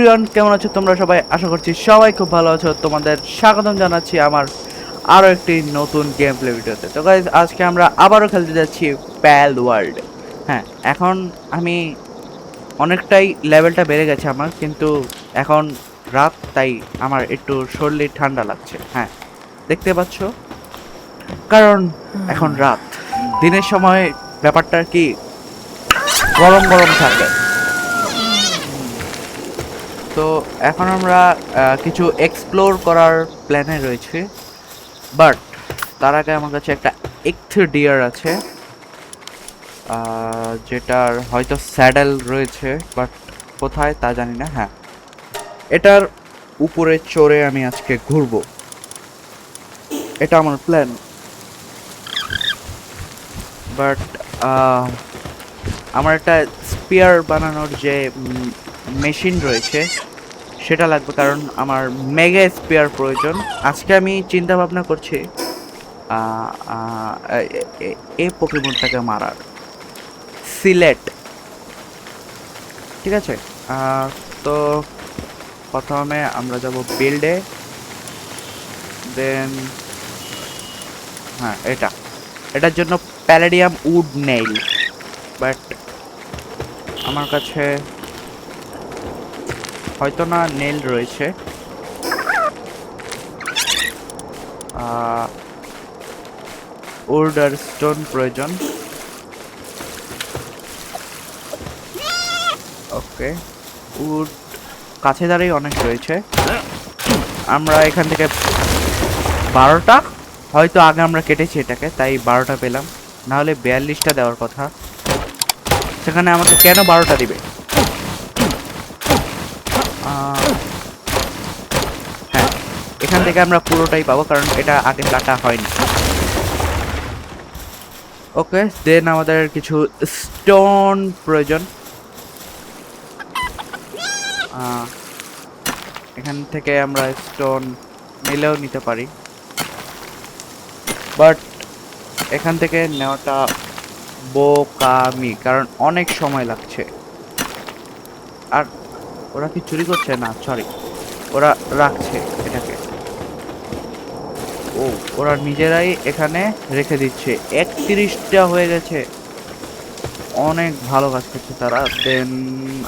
Everyone, কেমন আছো তোমরা সবাই? আশা করছি সবাই খুব ভালো আছো। তোমাদের স্বাগতম জানাচ্ছি আমার আরো একটি নতুন গেম প্লে ভিডিওতে। তো গাইজ, আজকে আমরা আবারও খেলতে যাচ্ছি প্যাল ওয়ার্ল্ড। হ্যাঁ, এখন আমি অনেকটাই লেভেলটা বেড়ে গেছে আমার, কিন্তু এখন রাত, তাই আমার একটু শরীর ঠান্ডা লাগছে। হ্যাঁ, দেখতে পাচ্ছ, কারণ এখন রাত। দিনের সময় ব্যাপারটা কি গরম গরম থাকে। তো এখন আমরা কিছু এক্সপ্লোর করার প্ল্যানে রয়েছে, বাট তার আগে আমার কাছে একটা ডিয়ার আছে, যেটার হয়তো স্যাডেল রয়েছে, বাট কোথায় তা জানি না। হ্যাঁ, এটার উপরে চড়ে আমি আজকে ঘুরবো, এটা আমার প্ল্যান। বাট আমার একটা স্পিয়ার বানানোর যে মেশিন রয়েছে সেটা লাগবে, কারণ আমার মেগা স্পিয়ার প্রয়োজন। আজকে আমি চিন্তা ভাবনা করছি এই পোকেমনটাকে মারার। সিলেট, ঠিক আছে। তো প্রথমে আমরা যাব বিল্ডে, দেন হ্যাঁ এটার জন্য প্যালেডিয়াম উড নেই, বাট আমার কাছে হয়তো না নেল রয়েছে। উড আর স্টোন প্রয়োজন। ওকে, উড কাছে দাঁড়িয়ে অনেক রয়েছে। আমরা এখান থেকে 12টা, হয়তো আগে আমরা কেটেছি এটাকে, তাই 12টা পেলাম, নাহলে 42টা দেওয়ার কথা। সেখানে আমাকে কেন 12টা দিবে? হ্যাঁ, এখান থেকে আমরা পুরোটাই পাবো, কারণ এটা আগে কাটা হয়নি। ওকে, দেন আমাদের কিছু স্টোন প্রয়োজন। এখান থেকে আমরা স্টোন নিলেও নিতে পারি, বাট এখান থেকে নেওয়াটা বোকামি, কারণ অনেক সময় লাগছে। আর ওরা কি চুরি করছে? না, সরি, ওরা রাখছে এটাকে। ও, ওরা নিজেরাই এখানে রেখে দিচ্ছে। 31টা হয়ে গেছে, অনেক ভালো কাজ করছে তারা। দেন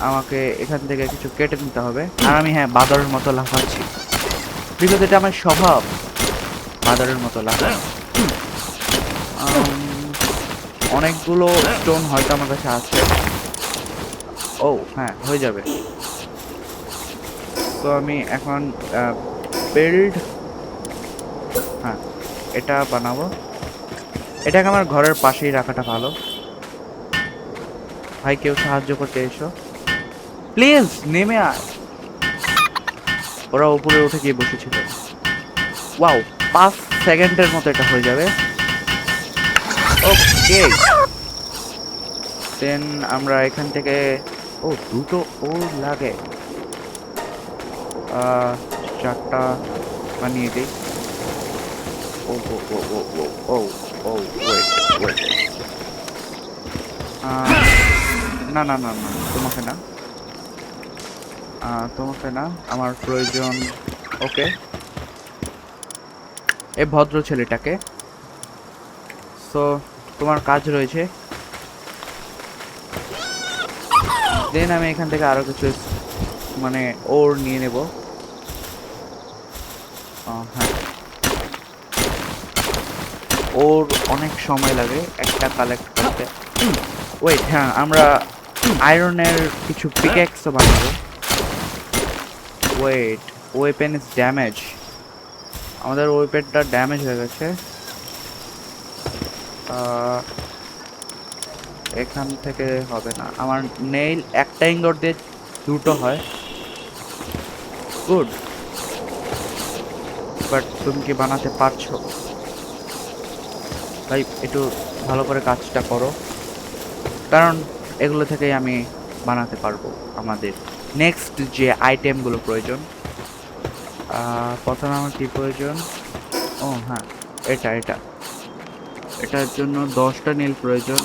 আমাকে এখান থেকে কিছু কেটে নিতে হবে। আর আমি, হ্যাঁ, বাদরের মতো লাফাচ্ছি, বিকজ এটা আমার স্বভাব, বাদরের মতো লাফানো। অনেকগুলো স্টোন হয়তো আমার কাছে আছে। ও হ্যাঁ, হয়ে যাবে। তো আমি এখন বিল্ড, হ্যাঁ, এটা বানাবো। এটাকে আমার ঘরের পাশেই রাখাটা ভালো। ভাই, কেউ সাহায্য করতে এসো প্লিজ, নেমে আয়। ওরা উপরে উঠে গিয়ে বসেছিল। ওয়াও, 5 সেকেন্ডের মতো এটা হয়ে যাবে। ওকে, দেন আমরা এখান থেকে, ও দুটো ও লাগে, 4টা বানিয়ে দিই। ও ও ও ও ও ও ও ওয়েট ওয়েট, না না না না, তোমাকে না, তোমাকে না, আমার প্রয়োজন। ওকে, এই ভদ্র ছেলেটাকে। সো তোমার কাজ রয়েছে। দেন আমি এখান থেকে আরো কিছু মানে ওর নিয়ে নেব। হ্যাঁ, ওর অনেক সময় লাগে একটা কালেক্ট করতে। ওয়েট, হ্যাঁ, আমরা আয়রনের কিছু পিক্যাক্সও বানাবো। Wait, weapon is damage. আমাদের ওয়েপেনটা ড্যামেজ হয়ে গেছে। এখান থেকে হবে না, আমার নেইল একটা ইঙ্গট দিয়ে দুটো হয়। গুড, বাট তুমি কি বানাতে পারছো? ভাই, একটু ভালো করে কাজটা করো, কারণ এগুলো থেকেই আমি বানাতে পারবো আমাদের নেক্সট যে আইটেমগুলো প্রয়োজন। প্রথমে আমার কি প্রয়োজন? ও হ্যাঁ, এটার জন্য 10টা নীল প্রয়োজন।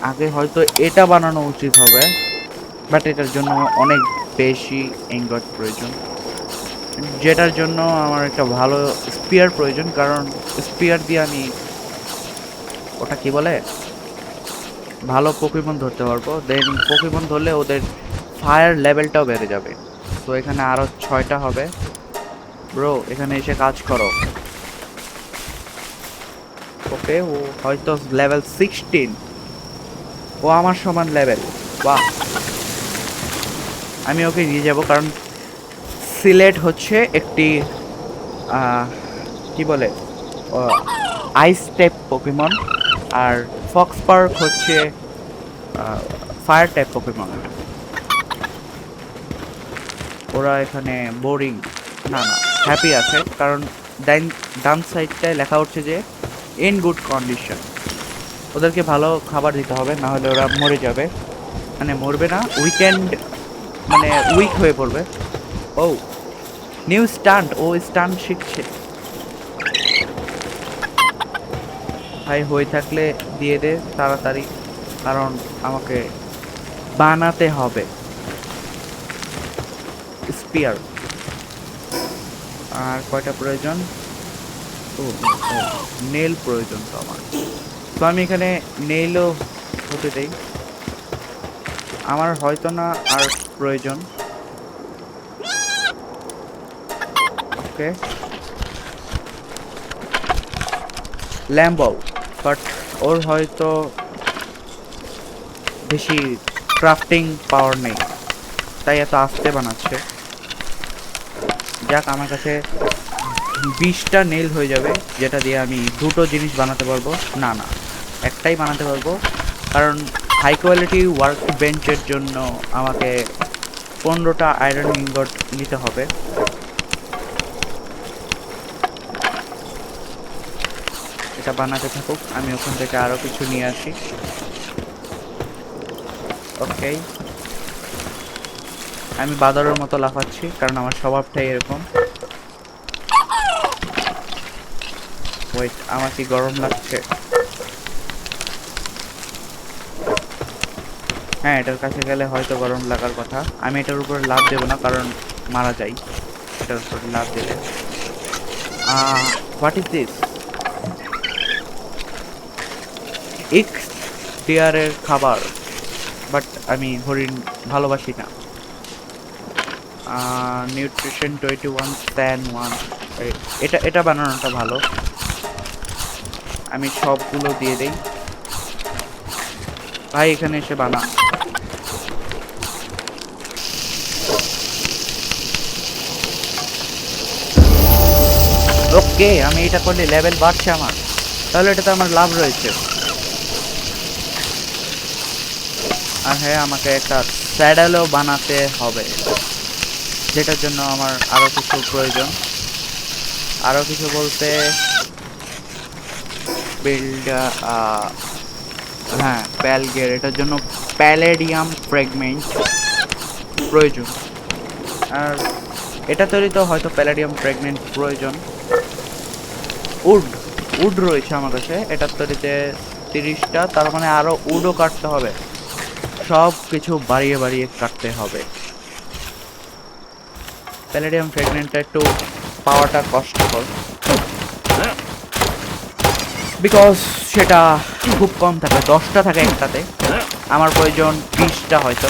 আগে হয়তো এটা বানানো উচিত হবে, বাট এটার জন্য অনেক বেশি ইনগট প্রয়োজন, যেটার জন্য আমার একটা ভালো স্পিয়ার প্রয়োজন, কারণ স্পিয়ার দিয়ে আমি ওটা কি বলে ভালো পোকেমন ধরতে পারবো। দেন পোকেমন ধরলে ওদের ফায়ার লেভেলটাও বেড়ে যাবে। তো এখানে আরো 6টা হবে। ব্রো এখানে এসে কাজ করো। ওকে, ও হয়তো লেভেল 16, ও আমার সমান লেভেল। বাহ, আমি ওকে নিয়ে যাব, কারণ সিলেট হচ্ছে একটি কি বলে আইস টাইপ পোকেমন, আর ফক্স পার্ক হচ্ছে ফায়ার টাইপ পোকেমন। ওরা এখানে বোরিং না না হ্যাপি আছে, কারণ ডান সাইডটায় লেখা হচ্ছে যে ইন গুড কন্ডিশন। ওদেরকে ভালো খাবার দিতে হবে, না হলে ওরা মরে যাবে, মানে মরবে না, উইকেন্ড মানে উইক হয়ে পড়বে। ও নিউ স্টান্ট, ও স্টান্ট শিখছে। ভাই হয়ে থাকলে দিয়ে দে তাড়াতাড়ি, কারণ আমাকে বানাতে হবে স্পিয়ার। আর কয়টা প্রয়োজন? ও নেল প্রয়োজন তো আমার, তো আমি এখানে নেলও হতে দেই। আমার হয়তো না আর প্রয়োজন। ওকে, ল্যাম্বল, বাট ওর হয়তো বেশি ক্রাফটিং পাওয়ার নেই, তাই এত আস্তে বানাচ্ছে। যাক, আমার কাছে 20টা নেল হয়ে যাবে, যেটা দিয়ে আমি দুটো জিনিস বানাতে পারবো। না না, একটাই বানাতে পারবো, কারণ হাই কোয়ালিটি ওয়ার্ক বেঞ্চের জন্য আমাকে 15টা আয়রন ইনগট নিতে হবে। এটা বানাতে থাকুক, আমি ওখান থেকে আরো কিছু নিয়ে আসি। ওকে, আমি বাদরের মতো লাফাচ্ছি, কারণ আমার স্বভাবটাই এরকম। ওয়েট, আমার কি গরম লাগছে? হ্যাঁ, এটার কাছে গেলে হয়তো গরম লাগার কথা। আমি এটার উপরে লাভ দেবো না, কারণ মারা যাই এটার উপরে লাভ দিলে। What is this? এক্স ডিয়ারের খাবার, বাট আমি হরিণ ভালোবাসি না। নিউট্রিশন 21 স্যান 1, এটা এটা বানানোটা ভালো। আমি সবগুলো দিয়ে দেই। ভাই এখানে এসে বানা। ওকে, আমি এটা করলে লেভেল বাড়ছে আমার, তাহলে এটাতে আমার লাভ রয়েছে। আর হ্যাঁ, আমাকে একটা স্যাডেলও বানাতে হবে, যেটার জন্য আমার আরো কিছু প্রয়োজন। আরো কিছু বলতে বিল্ড, হ্যাঁ প্যালগের, এটার জন্য প্যালেডিয়াম ফ্র্যাগমেন্ট প্রয়োজন। আর এটা তৈরিতে হয়তো প্যালেডিয়াম ফ্র্যাগমেন্ট প্রয়োজন। উড, উড রয়েছে আমার কাছে এটার তৈরিতে 30টা, তার মানে আরো উডও কাটতে হবে। সব কিছু বাড়িয়ে বাড়িয়ে কাটতে হবে। প্যালেডিয়াম ফ্র্যাগমেন্টটা একটু পাওয়াটা কষ্টকর, বিকজ সেটা খুব কম থাকে, 10টা থাকে একটাতে। আমার প্রয়োজন 20টা হয়তো,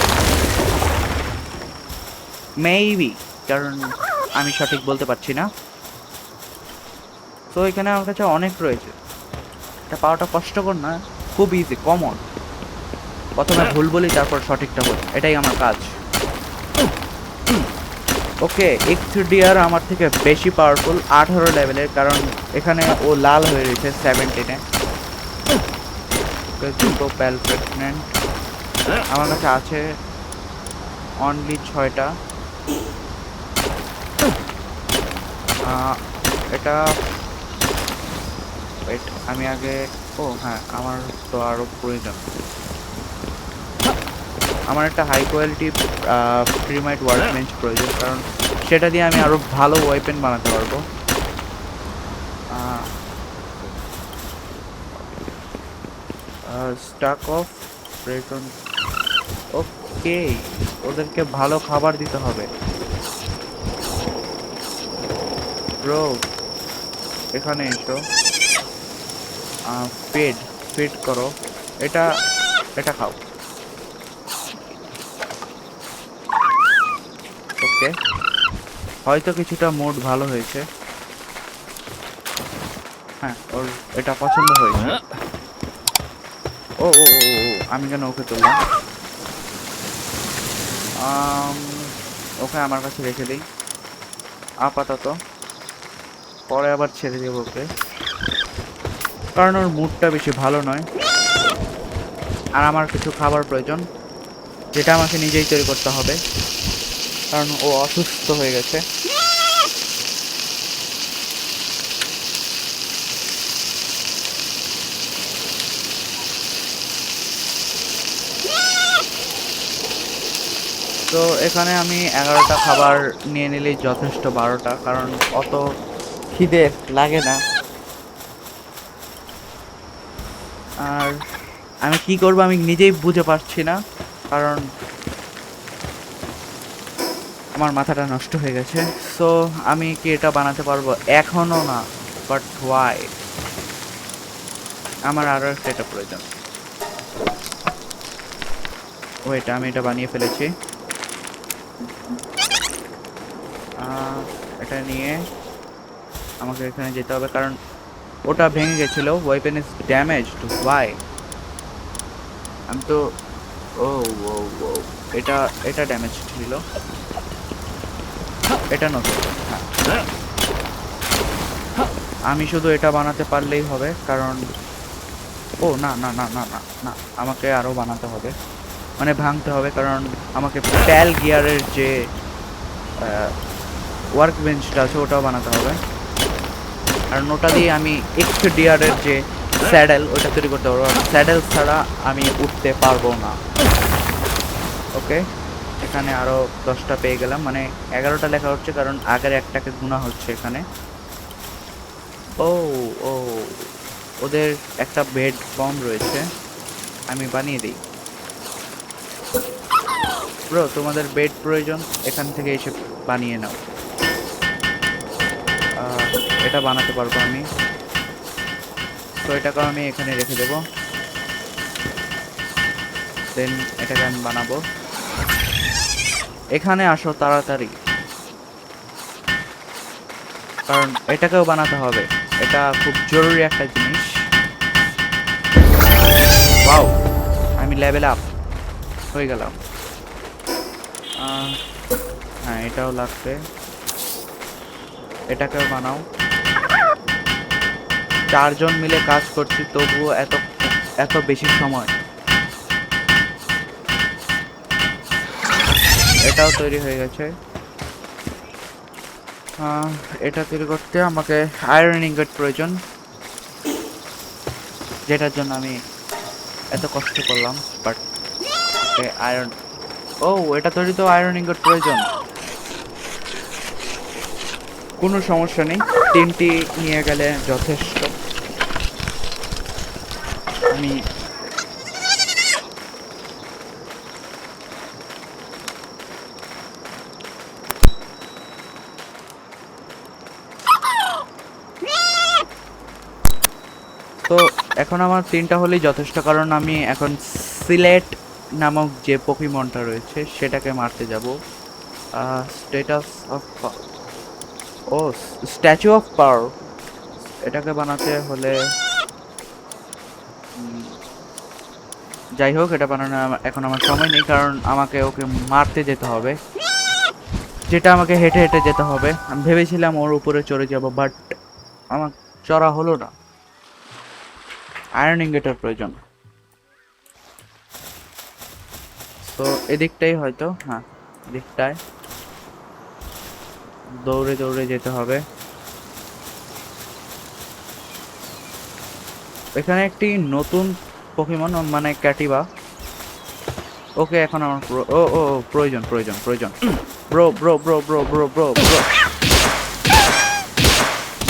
মেবি, কারণ আমি সঠিক বলতে পারছি না। তো এখানে আমার কাছে অনেক রয়েছে, এটা পাওয়াটা কষ্টকর না, খুব ইজি, কমন। প্রথমে ভুল বলি, তারপর সঠিকটা বলি, এটাই আমার কাজ। ওকে, এক্সডিআর আমার থেকে বেশি পাওয়ারফুল, 18 লেভেলের, কারণ এখানে ও লাল হয়ে রয়েছে 17-এ। আমার কাছে আছে অনলি 6টা। এটা ওয়েট, আমি আগে, ও হ্যাঁ, আমার তো আরো প্রয়োজন। আমার একটা হাই কোয়ালিটি প্রিমাইট ওয়ার্কবেঞ্চ প্রয়োজন, কারণ সেটা দিয়ে আমি আরো ভালো ওয়েপেন বানাতে পারবো। স্টাক অফ রেটন, ওকে। ওকে, ওদেরকে ভালো খাবার দিতে হবে। ব্রো, এখানে এসো। ফিড ফিড করো। এটা এটা খাও। ওকে, হয়তো কিছুটা মুড ভালো হয়েছে। হ্যাঁ, ওর এটা পছন্দ হয়েছে। ও ও ও ও, ও, আমি কেন ওকে তুললাম? আম, ওকে আমার কাছে রেখে দিই আপাতত, পরে আবার ছেড়ে দেবো ওকে, কারণ ওর মুডটা বেশি ভালো নয়। আর আমার কিছু খাবার প্রয়োজন, যেটা আমাকে নিজেই তৈরি করতে হবে, কারণ ও অসুস্থ হয়ে গেছে। তো এখানে আমি 11টা খাবার নিয়ে নিলেই যথেষ্ট, 12টা, কারণ অত খিদে লাগে না। আর আমি কি করব আমি নিজেই বুঝে পারছি না, কারণ আমার মাথাটা নষ্ট হয়ে গেছে। সো আমি কি এটা বানাতে পারবো? এখনো না, বাট হোয়াই? আমার আরো একটা এটা প্রয়োজন। ওয়েট, আমি এটা বানিয়ে ফেলেছি। এটা নিয়ে আমাকে এখানে যেতে হবে, কারণ ওটা ভেঙে গেছিল। Weapon is damaged, why? আমি তো, ও ও ও, এটা এটা ড্যামেজ ছিল, এটা নতুন। হ্যাঁ, আমি শুধু এটা বানাতে পারলেই হবে, কারণ ও না না না না না না, আমাকে আরো বানাতে হবে, মানে ভাঙতে হবে, কারণ আমাকে প্যাল গিয়ারের যে ওয়ার্ক বেঞ্চটা আছে ওটাও বানাতে হবে, কারণ ওটা দিয়ে আমি এক্সডিআরের যে স্যাডেল ওটা তৈরি করতে পারবো। স্যাডেল ছাড়া আমি উঠতে পারবো না। ওকে, এখানে আরো 10টা পেয়ে গেলাম, মানে 11টা লেখা হচ্ছে, কারণ আগের একটাকে গুণা হচ্ছে এখানে। ও ও, ওদের একটা বেড কম রয়েছে, আমি বানিয়ে দিই। ব্রো, তোমাদের বেড প্রয়োজন, এখান থেকে এসে বানিয়ে নাও। এটা বানাতে পারবো আমি, তো এটাকে আমি এখানে রেখে দেবো। দেন এটাকে আমি বানাবো। এখানে আসো তাড়াতাড়ি, কারণ এটাকেও বানাতে হবে, এটা খুব জরুরি একটা জিনিস। ওয়াও, আমি লেভেল আপ হয়ে গেলাম। হ্যাঁ, এটাও লাগবে, এটাকেও বানাও। 4জন মিলে কাজ করছি, তবুও এত এত বেশি সময়। এটাও তৈরি হয়ে গেছে। এটা তৈরি করতে আমাকে আয়রন ইনগট প্রয়োজন, যেটার জন্য আমি এত কষ্ট করলাম। বাট ওকে, আয়রন, ও এটা তৈরি তো আয়রন ইনগট প্রয়োজন, কোনো সমস্যা নেই, 3টি নিয়ে গেলে যথেষ্ট। আমি তো এখন আমার 3টা হলেই যথেষ্ট, কারণ আমি এখন সিলেট নামক যে পকিমনটা রয়েছে সেটাকে মারতে যাব। স্ট্যাটাস অফ, ও স্ট্যাচু অফ পাওয়ার, এটাকে বানাতে হলে যাই হোক, এটা বানানো এখন আমার সময় নেই, কারণ আমাকে ওকে মারতে যেতে হবে, যেটা আমাকে হেঁটে হেঁটে যেতে হবে। আমি ভেবেছিলাম ওর উপরে চড়ে যাব, বাট আমার চড়া হলো না। আয়রন ইনগটের প্রয়োজন, তো এদিকটাই হয়তো, হ্যাঁ এদিকটায় দৌড়ে দৌড়ে যেতে হবে। এখানে একটি নতুন পকিমন, মানে ক্যাটিভা, ওকে এখন আমার ও ও ও, প্রয়োজন প্রয়োজন প্রয়োজন। Bro bro bro bro bro bro bro,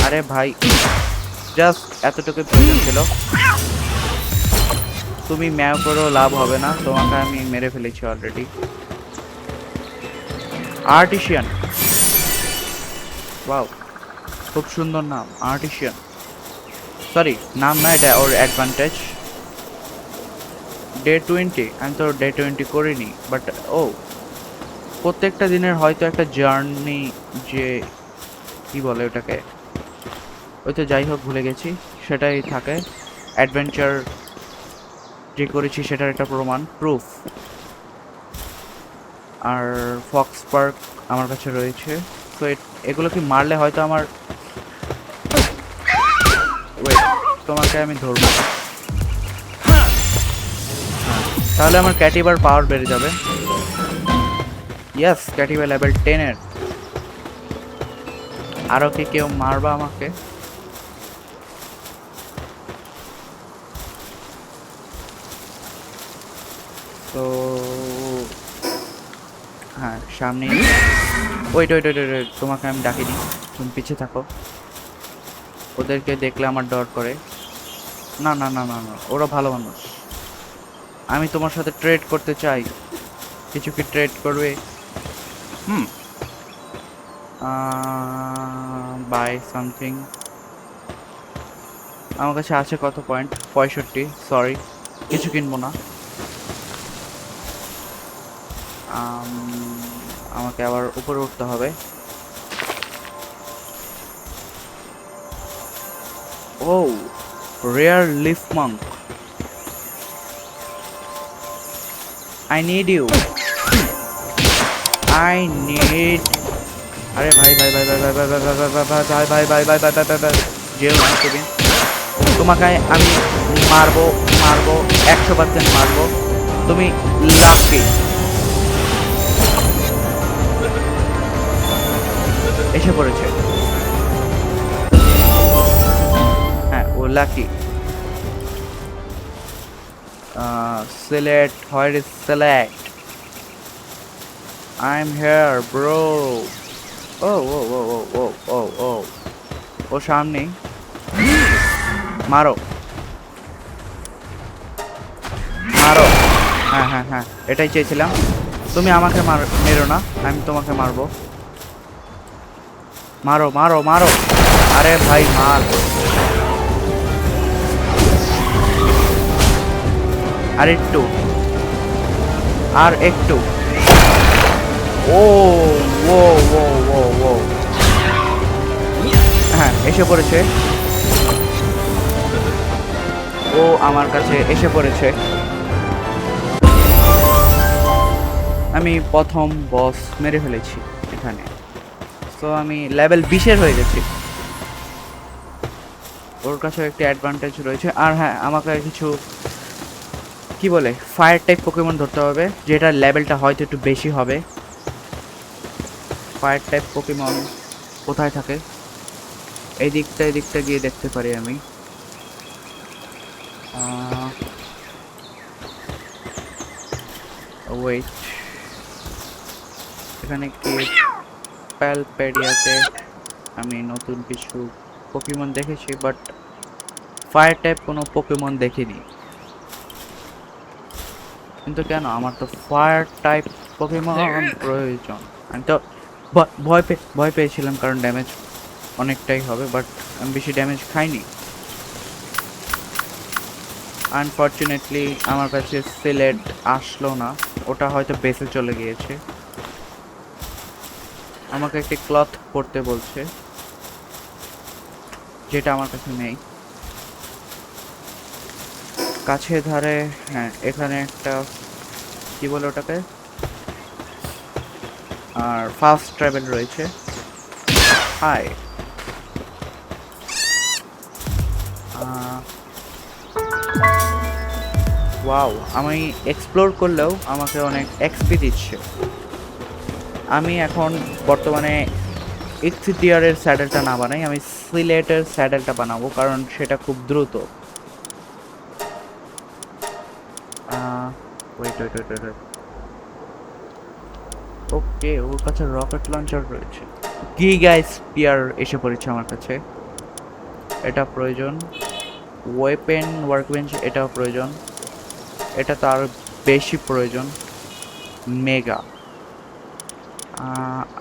আরে ভাই, জাস্ট এতটুকু প্রয়োজন ছিল। তুমি ম্যাও করেও লাভ হবে না, তোমাকে আমি মেরে ফেলেছি অলরেডি। আর্টিশিয়ান, ওয়াও, খুব সুন্দর নাম আর্টিশিয়ান। সরি, নাম না, এটা ওর অ্যাডভান্টেজ। ডে 20, আমি তো ডে 20 করিনি, বাট ও প্রত্যেকটা দিনের হয়তো একটা জার্নি, যে কি বলে ওটাকে, ওই তো যাই হোক ভুলে গেছি, সেটাই থাকে। অ্যাডভেঞ্চার যে করেছি সেটার একটা প্রমাণ, প্রুফ। আর ফক্স পার্ক আমার কাছে রয়েছে। তো এগুলো কি মারলে হয়তো আমার, ওয়েট, তোমাকে আমি ধরবো, তাহলে আমার ক্যাটিভার পাওয়ার বেড়ে যাবে। ইয়েস, ক্যাটিভার লেভেল 10 এর। আরো কি কেউ মারবা আমাকে? তো হ্যাঁ, সামনে। ওয়েট ওয়েট ওয়েট ওয়েট, তোমাকে আমি ডাকিনি, তুমি পিছিয়ে থাকো। ওদেরকে দেখলে আমার ডর করে। না না না না না, ওরা ভালো মানুষ। আমি তোমার সাথে ট্রেড করতে চাই। কিছু কি ট্রেড করবে? হুম, বাই সামথিং। আমার কাছে আছে কত পয়েন্ট? 65। সরি, কিছু কিনবো না। আমাকে আবার উপরে উঠতে হবে। ও, rare leaf monk, I need you, I need. আরে ভাই ভাই ভাই ভাই ভাই ভাই ভাই ভাই ভাই ভাই ভাই ভাই ভাই ভাই ভাই ভাই, যেও না তুমি। তোমাকে আমি মারবো, মারবো, 100% মারবো। তুমি লাকি, এসে পড়েছে। হ্যাঁ, ও Lucky. Select, where is select? I am here bro. ও ও ও ও ও ও ও, ও সামনে, মারো মারো। হ্যাঁ হ্যাঁ হ্যাঁ, এটাই চেয়েছিলাম। তুমি আমাকে মেরো না, আমি তোমাকে মারবো। মারো মারো মারো, আরে ভাই মার। আর একটু, আর একটু। ও ও ও ও ও, হ্যাঁ এসে পড়েছে, ও আমার কাছে এসে পড়েছে। আমি প্রথম বস মেরে ফেলেছি এখানে। তো আমি লেভেল 20 হয়ে গেছি। ওর কাছে একটি অ্যাডভান্টেজ রয়েছে। আর হ্যাঁ, আমাকে কিছু কি বলে ফায়ার টাইপ পোকেমন ধরতে হবে, যেটার লেভেলটা হয়তো একটু বেশি হবে। ফায়ার টাইপ পোকেমন কোথায় থাকে? এই দিকটা গিয়ে দেখতে পারি আমি। ওয়েট, এখানে কি প্যালপেডিয়াতে আমি নতুন কিছু পোকেমন দেখেছি, বাট ফায়ার টাইপ কোনো পোকেমন দেখিনি। কিন্তু কেন, আমার তো ফায়ার টাইপ পোকেমন প্রয়োজন। আমি তো ভয় পেয়েছিলাম, কারণ ড্যামেজ অনেকটাই হবে, বাট আমি বেশি ড্যামেজ খাইনি। আনফর্চুনেটলি আমার কাছে সিলেট আসলো না, ওটা হয়তো বেসে চলে গিয়েছে। আমাকে একটি ক্লথ পরতে বলছে, যেটা আমার কাছে নেই। কাছে ধারে, হ্যাঁ এখানে একটা কি বলে ওটাকে, আর ফাস্ট ট্রাভেল রয়েছে। হাই, ওয়াও, আমি এক্সপ্লোর করলেও আমাকে অনেক এক্সপি দিচ্ছে। আমি এখন বর্তমানে এক্সিটিয়ারের স্যাডেলটা না বানাই, আমি সিলেটের স্যাডেলটা বানাবো, কারণ সেটা খুব দ্রুত। ওয়েট ওয়েট ওয়েট ওয়েট, ওকে, ওর কাছে রকেট লঞ্চার রয়েছে। গিগা স্পিয়ার এসে পড়েছে আমার কাছে, এটা প্রয়োজন। ওয়েপেন ওয়ার্কবেঞ্চ, এটাও প্রয়োজন। এটা তো আরো বেশি প্রয়োজন। মেগা।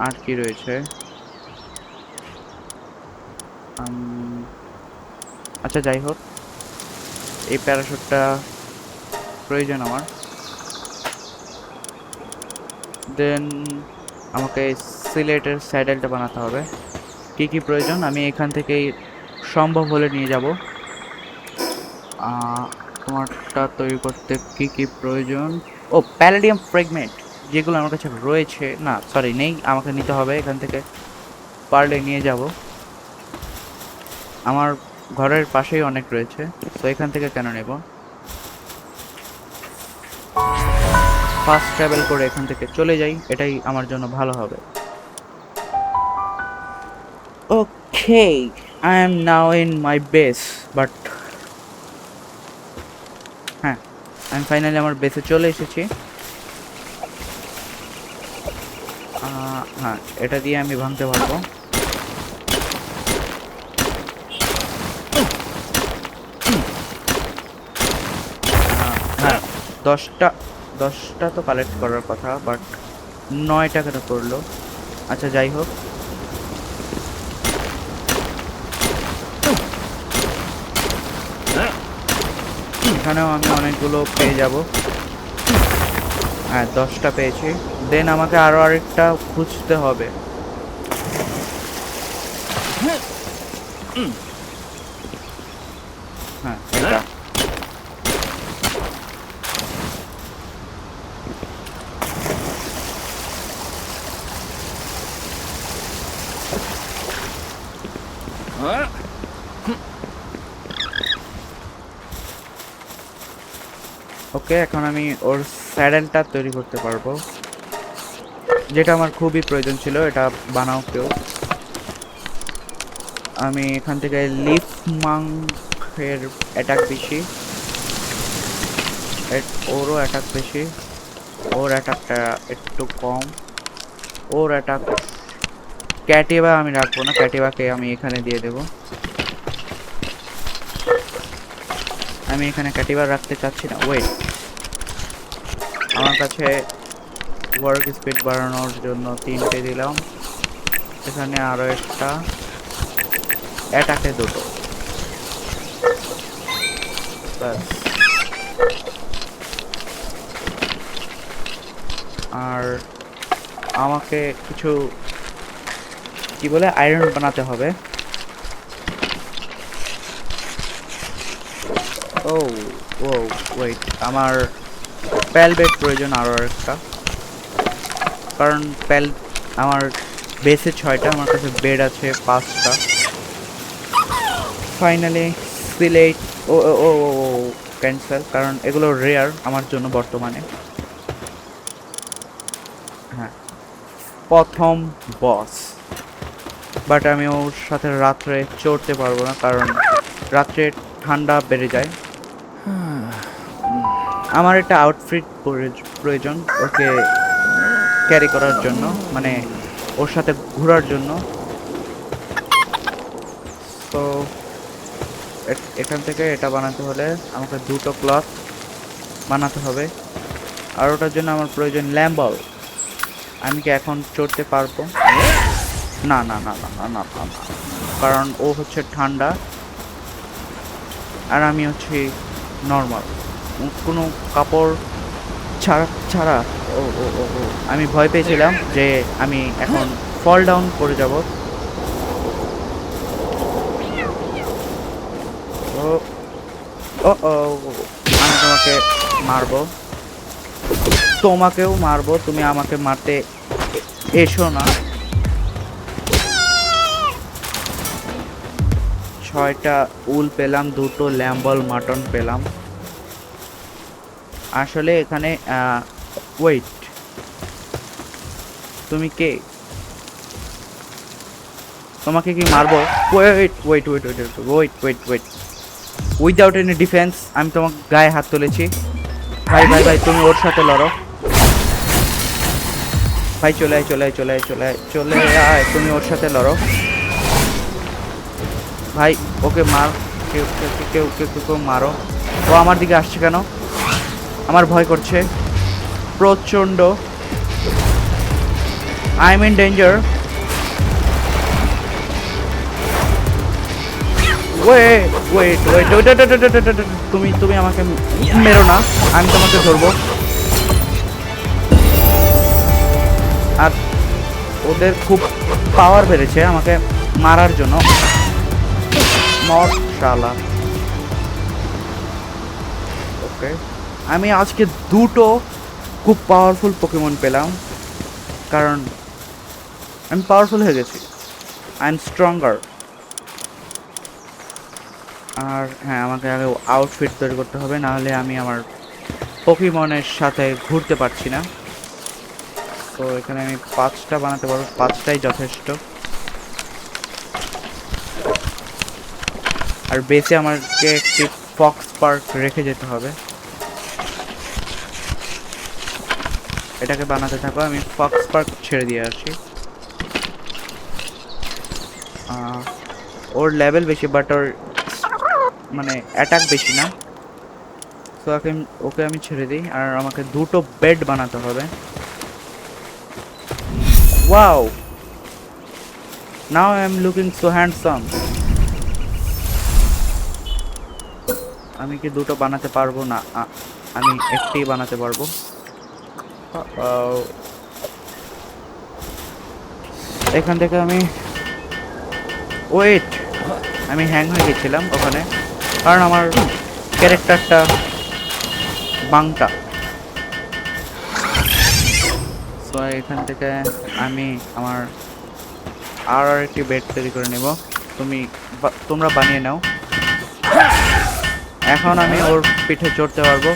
আর কি রয়েছে? আচ্ছা যাই হোক, এই প্যারাশুটটা প্রয়োজন আমার। দেন আমাকে সিলেটের স্যাডেলটা বানাতে হবে। কি কি প্রয়োজন আমি এখান থেকেই সম্ভব হলে নিয়ে যাব। তোমারটা তৈরি করতে কি কি প্রয়োজন? ও, প্যালেডিয়াম ফ্র্যাগমেন্ট, যেগুলো আমার কাছে রয়েছে, না সরি নেই, আমাকে নিতে হবে এখান থেকে। পারলে নিয়ে যাব, আমার ঘরের পাশেই অনেক রয়েছে, তো এখান থেকে কেন নেব? ফাস্ট ট্রাভেল করে এখান থেকে চলে যাই, এটাই আমার জন্য ভালো হবে। Okay, I am now in my base, but হ্যাঁ, আমি ফাইনালি আমার বেসে চলে এসেছি। হ্যাঁ, এটা দিয়ে আমি ভাঙতে পারবো। হ্যাঁ, 10টা তো কালেক্ট করার কথা, বাট 9টা কেন করলো? আচ্ছা যাই হোক, এখানেও আমি অনেকগুলো পেয়ে যাব। হ্যাঁ, 10টা পেয়েছি। দেন আমাকে আরো আরেকটা খুঁজতে হবে। হ্যাঁ, এটা ওকে। এখন আমি ওর স্যাডেলটা তৈরি করতে পারবো, যেটা আমার খুবই প্রয়োজন ছিল। এটা বানাও কেউ। আমি এখান থেকে লিফ মাংকের অ্যাটাক বেশি, ওরও অ্যাটাক বেশি, ওর অ্যাটাকটা একটু কম, ওর অ্যাটাক। ক্যাটিভা আমি রাখবো না, ক্যাটিভাকে আমি এখানে দিয়ে দেব। আমি এখানে ক্যাটিভা রাখতে চাচ্ছি না। ওয়েট, আমার কাছে ওয়ার্ক স্পিড বাড়ানোর জন্য 3টে দিলাম, এখানে আরো একটা, অ্যাটাকে 2টো, ব্যাস। আর আমাকে কিছু কি বলে আয়রন বানাতে হবে। ও ও ওয়েট, আমার প্যাল বেড প্রয়োজন আরো একটা, কারণ প্যাল আমার বেসে 6টা, আমার কাছে বেড আছে 5টা। ফাইনালি সিলেট। ও ও ও ক্যান্সেল, কারণ এগুলো রেয়ার আমার জন্য বর্তমানে। হ্যাঁ, প্রথম বস, বাট আমি ওর সাথে রাত্রে চড়তে পারবো না, কারণ রাত্রে ঠান্ডা বেড়ে যায়। আমার একটা আউটফিট প্রয়োজন ওকে ক্যারি করার জন্য, মানে ওর সাথে ঘোরার জন্য। তো এখান থেকে এটা বানাতে হলে আমাকে 2টো ক্লথ বানাতে হবে, আর ওটার জন্য আমার প্রয়োজন ল্যাম্বল। আমি কি এখন চড়তে পারবো? না না না না না না না না, কারণ ও হচ্ছে ঠান্ডা আর আমি হচ্ছি নর্মাল, কোনো কাপড় ছাড়া ছাড়া। ও ও ও ও আমি ভয় পেয়েছিলাম যে আমি এখন ফল ডাউন করে যাব। ও ও ও আমি তোমাকে মারবো, তোমাকেও মারবো, তুমি আমাকে মারতে এসো না। 6টা উল পেলাম, 2টো ল্যাম্বল মাটন পেলাম। আসলে এখানে ওয়েট, তুমি কে? তোমাকে কি মারবো? Wait wait wait wait wait wait wait, without any defence আমি তোমার গায়ে হাত তুলেছি। ভাই ভাই ভাই, তুমি ওর সাথে লড়ো ভাই, চলে আয় চলে আয় চলে আয় চলে আয় চলে আয়, তুমি ওর সাথে লড়ো ভাই, ওকে মার, কেউ কেউ কেউ কেউ কেউ কেউ মারো। ও আমার দিকে আসছে কেন? আমার ভয় করছে প্রচন্ড। I am in danger. Wait wait wait wait, তুমি তুমি আমাকে মেরো না, আমি তোমাকে ধরবো। আর ওদের খুব পাওয়ার বেড়েছে আমাকে মারার জন্য। নট শালা। ওকে, আমি আজকে দুটো খুব পাওয়ারফুল পোকেমন পেলাম, কারণ আমি পাওয়ারফুল হয়ে গেছি। I am stronger. আর হ্যাঁ, আমাকে আগে আউটফিট তৈরি করতে হবে, নাহলে আমি আমার পোকেমনের সাথে ঘুরতে পারছি না। তো এখানে আমি 5টা বানাতে পারবো, 5টাই যথেষ্ট। আর বেসে আমাকে একটি ফক্স পার্ক রেখে যেতে হবে। এটাকে বানাতে থাকো, আমি ফক্স পার্ক ছেড়ে দিয়ে আসি। ওর লেভেল বেশি, বাট ওর মানে অ্যাটাক বেশি না। তো ওকে আমি ছেড়ে দিই। আর আমাকে দুটো বেড বানাতে হবে। Wow, now I am looking so handsome. আমি কি দুটো বানাতে পারবো না? আমি একটি বানাতে পারবো। এখান থেকে আমি ওয়েট, আমি হ্যাং হয়ে গেছিলাম ওখানে, কারণ আমার ক্যারেক্টারটা বাংটা। সো এখান থেকে আমি আমার আর একটি বেড তৈরি করে নেব। তোমরা বানিয়ে নাও। এখন আমি ওর পিঠে চড়তে পারবো।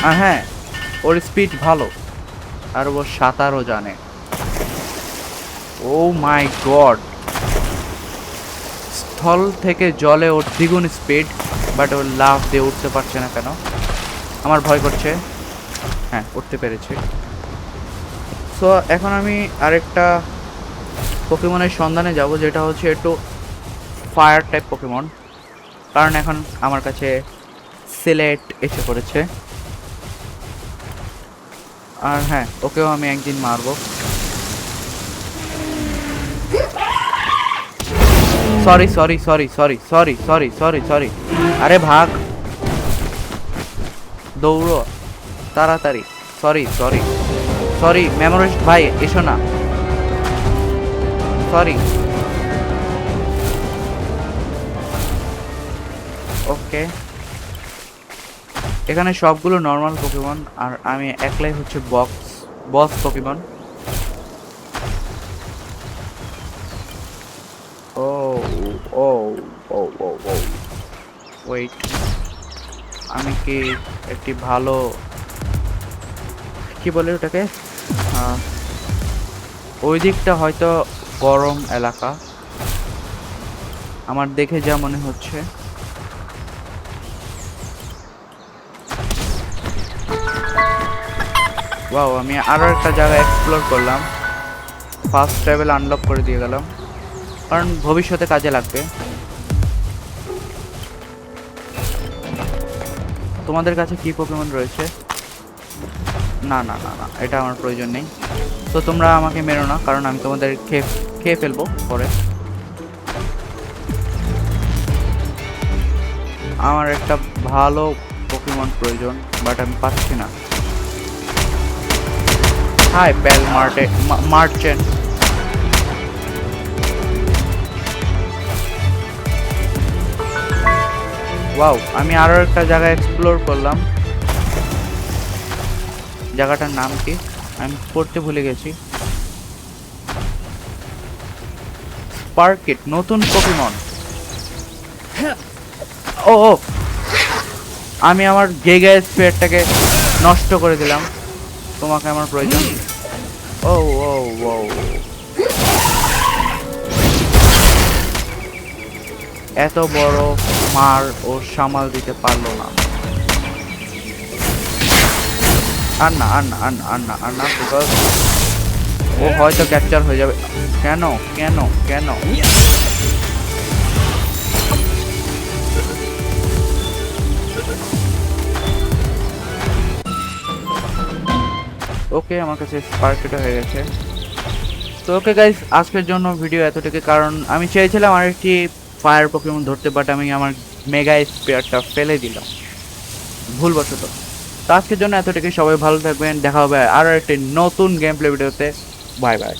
আর হ্যাঁ, ওর স্পিড ভালো, আর ও সাঁতারও জানে। ও মাই গড, স্থল থেকে জলে ওর দ্বিগুণ স্পিড, বাট ওর লাফ দিয়ে উঠতে পারছে না কেন? আমার ভয় করছে। হ্যাঁ, উঠতে পেরেছে। সো এখন আমি আরেকটা পোকেমনের সন্ধানে যাব, যেটা হচ্ছে একটু ফায়ার টাইপ পোকেমন, কারণ এখন আমার কাছে সিলেট এসে পড়েছে। আর হ্যাঁ, ওকেও আমি একদিন মারবো। Sorry sorry sorry sorry sorry sorry sorry sorry. আরে ভাগ, দৌড়ো তাড়াতাড়ি। সরি সরি সরি মেমোরিস্ট ভাই, এসো না। সরি। ওকে, এখানে সবগুলো নর্মাল পোকেমন, আর আমি একলাই হচ্ছে বস পোকেমন। ও ও ও ও ও ওয়েট, আমি কি একটি ভালো, কি বলে ওটাকে, ওই দিকটা হয়তো গরম এলাকা আমার দেখে যা মনে হচ্ছে। ওয়াও, আমি আরো একটা জায়গা এক্সপ্লোর করলাম। ফার্স্ট ট্রাভেল আনলক করে দিয়ে গেলাম, কারণ ভবিষ্যতে কাজে লাগবে। তোমাদের কাছে কি পোকেমন রয়েছে? না না না না, এটা আমার প্রয়োজন নেই। তো তোমরা আমাকে মেরো না, কারণ আমি তোমাদের খেয়ে ফেলবো পরে। আমার একটা ভালো পোকেমন প্রয়োজন, বাট আমি পাচ্ছি না। High Pal merchant. ওয়াও, আমি আরো একটা জায়গা এক্সপ্লোর করলাম। জায়গাটার নাম কি আমি পড়তে ভুলে গেছি। স্পার্কিট, নতুন পোকেমন। ও ও, আমি আমার গেগা স্পেয়ারটাকে নষ্ট করে দিলাম। তোমাকে আমার প্রয়োজন। ও ও ও, এত বড় মার ও সামাল দিতে পারলো না। আর না আর না আর না আর না আর না, বিকজ ও হয়তো ক্যাপচার হয়ে যাবে। কেন কেন কেন? ওকে, আমার কাছে স্পার্কেটা হয়ে গেছে। তো ওকে গাইস, আজকের জন্য ভিডিও এতটুকু, কারণ আমি চেয়েছিলাম আরেকটি ফায়ার পোকেমন ধরতে, বাট আমি আমার মেগা স্পেয়ারটা ফেলে দিলাম ভুলবশত। তো আজকের জন্য এতটুকুই, সবাই ভালো থাকবেন, দেখা হবে আরও একটি নতুন গেম প্লে ভিডিওতে। Bye bye.